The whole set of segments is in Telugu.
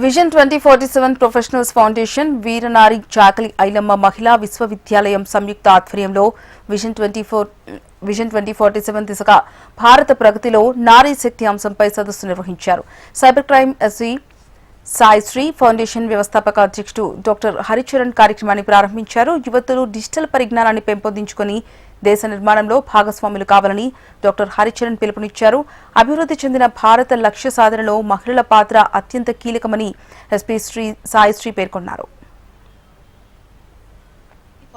విజన్ 2047 ప్రొఫెషనల్స్ ఫౌండేషన్ వీరనారి చాకలి ఐలమ్మ మహిళా విశ్వవిద్యాలయం సంయుక్త ఆధ్వర్యంలో విజన్ 2047 దిశగా భారత ప్రగతిలో నారీ శక్తి అంశంపై సదస్సు నిర్వహించారు. Cyber crime SC Saisri foundation వ్యవస్థాపక అధ్యక్షుడు డాక్టర్ హరిచరణ్ కార్యక్రమాన్ని ప్రారంభించారు. యువతులు డిజిటల్ పరిజ్ఞానాన్ని పెంపొందించుకుని దేశ నిర్మాణంలో భాగస్వాములు కావాలని డాక్టర్ హరిచరణ్ పిలుపునిచ్చారు. అభివృద్ధి చెందిన భారత లక్ష్య సాధనలో మహిళల పాత్ర అత్యంత కీలకమని ఎస్పీ సాయిశ్రీ పేర్కొన్నారు.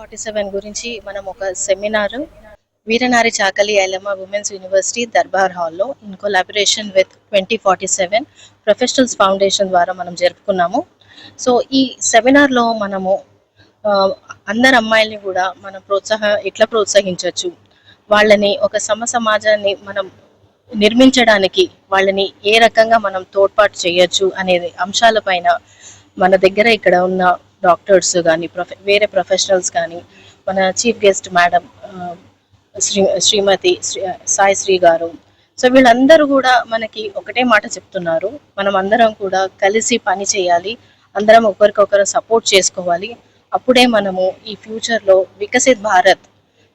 47 గురించి మనం ఒక సెమినార్ వీరనారి చాకలి ఐలమ్మ ఉమెన్స్ యూనివర్సిటీ దర్బార్ హాల్లో in collaboration with 2047 professionals foundation ద్వారా మనం జరుపుకున్నాము. సో ఈ సెమినార్లో మనము అందరు అమ్మాయిల్ని కూడా మనం ఎట్లా ప్రోత్సహించవచ్చు, వాళ్ళని ఒక సమాజాన్ని మనం నిర్మించడానికి వాళ్ళని ఏ రకంగా మనం తోడ్పాటు చేయొచ్చు అనేది అంశాలపైన మన దగ్గర ఇక్కడ ఉన్న డాక్టర్స్ కానీ వేరే ప్రొఫెషనల్స్ కానీ మన చీఫ్ గెస్ట్ మేడం శ్రీమతి సాయిశ్రీ గారు, సో వీళ్ళందరూ కూడా మనకి ఒకటే మాట చెప్తున్నారు, మనం అందరం కూడా కలిసి పని చేయాలి, అందరం ఒకరికొకరు సపోర్ట్ చేసుకోవాలి, అప్పుడే మనము ఈ ఫ్యూచర్లో వికసిత్ భారత్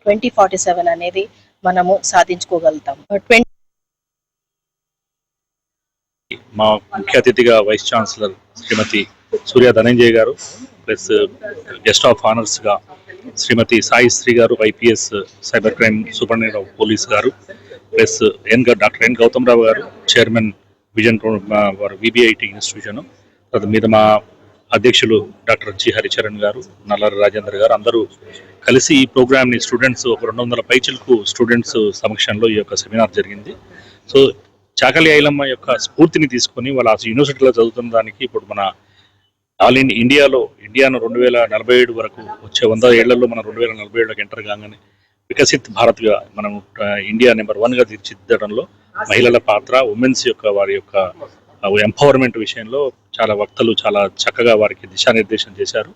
2047 అనేది మనము సాధించుకోగలుగుతాం. మా ముఖ్య అతిథిగా వైస్ ఛాన్సలర్ శ్రీమతి సూర్య ధనంజయ్ గారు, ప్లస్ గెస్ట్ ఆఫ్ ఆనర్స్ గా శ్రీమతి సాయిశ్రీ గారు, IPS cyber crime superintendent of police గారు, ప్లస్ డాక్టర్ ఎన్ గౌతమ్ రావు గారు, చైర్మన్ విజన్ విబిఐటి ఇన్స్టిట్యూషన్, మీద మా అధ్యక్షులు డాక్టర్ జి హరిచరణ్ గారు, నల్లర రాజేంద్ర గారు అందరూ కలిసి ఈ ప్రోగ్రామ్ని స్టూడెంట్స్ ఒక 200 పైచిలకు స్టూడెంట్స్ సమక్షంలో ఈ యొక్క సెమినార్ జరిగింది. సో చాకలి ఐలమ్మ యొక్క స్ఫూర్తిని తీసుకొని వాళ్ళ యూనివర్సిటీలో చదువుతున్న దానికి ఇప్పుడు మన ఇండియాను 2047 వరకు వచ్చే 100 ఏళ్లలో మనం 2047లోకి ఎంటర్ కాగానే వికసిత్ భారత్గా మనం ఇండియా నెంబర్ 1గా తీర్చిదిద్దడంలో మహిళల పాత్ర, ఉమెన్స్ యొక్క వారి యొక్క ఎంపవర్మెంట్ విషయంలో చాలా వక్తలు చాలా చక్కగా వారికి దిశానిర్దేశం చేశారు.